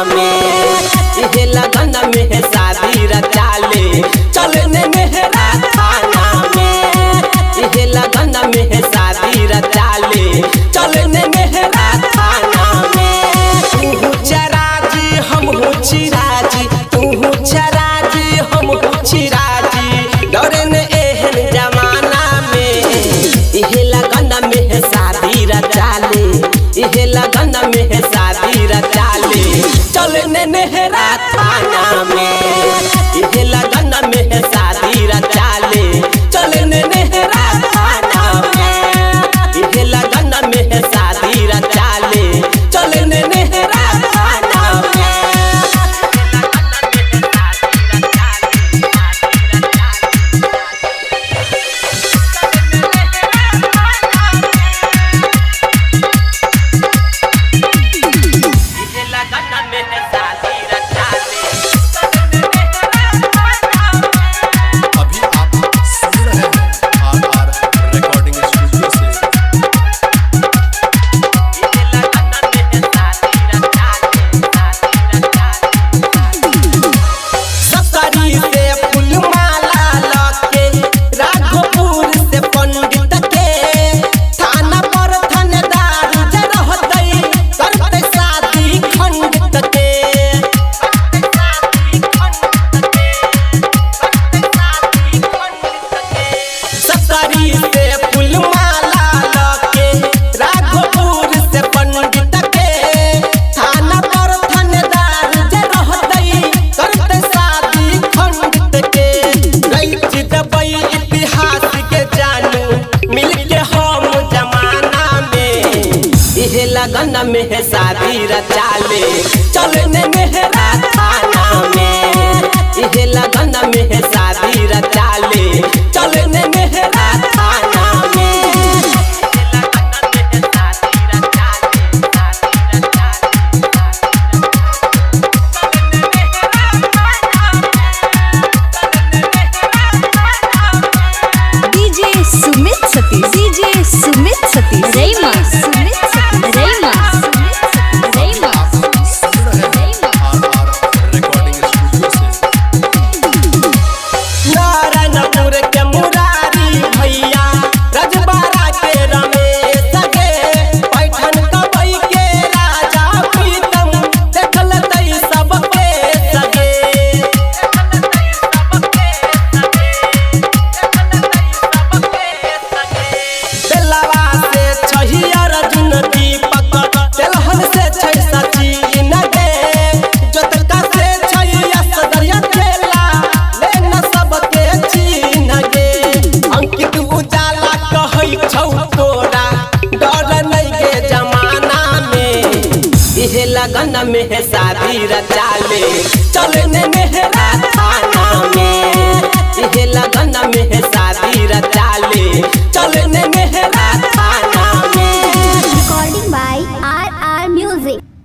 में। इहे लगन में शादी रचाले चलने मेहरा थाना में। इहे लगन में शादी रचाले चलने मेहरा थाना में। तू चराजी हम चिराजी, तू चराजी हम चिराजी, डरे ने एहन जमाना में। इहे लगन में शादी रचाले, इहे लगन में शादी रचाले चलने मेहरा थाना में। इहे लगन में शादी रचाले चलने मेहरा थाना में। इहे लगन में शादी रचाले चलने मेहरा थाना में। लगन में शादी रचाले चलने मेहरा थाना में। इहे लगन में शादी रचाले चलने मेहरा थाना में। डीजे सुमित सतीश, डीजे सुमित सतीश, रेमा सुमित सतीश, रेमा लगन में शादी रचाले चलने मेहरा थाना में। इहे लगन में शादी रचाले चलने मेहरा थाना में। Recording by RR music.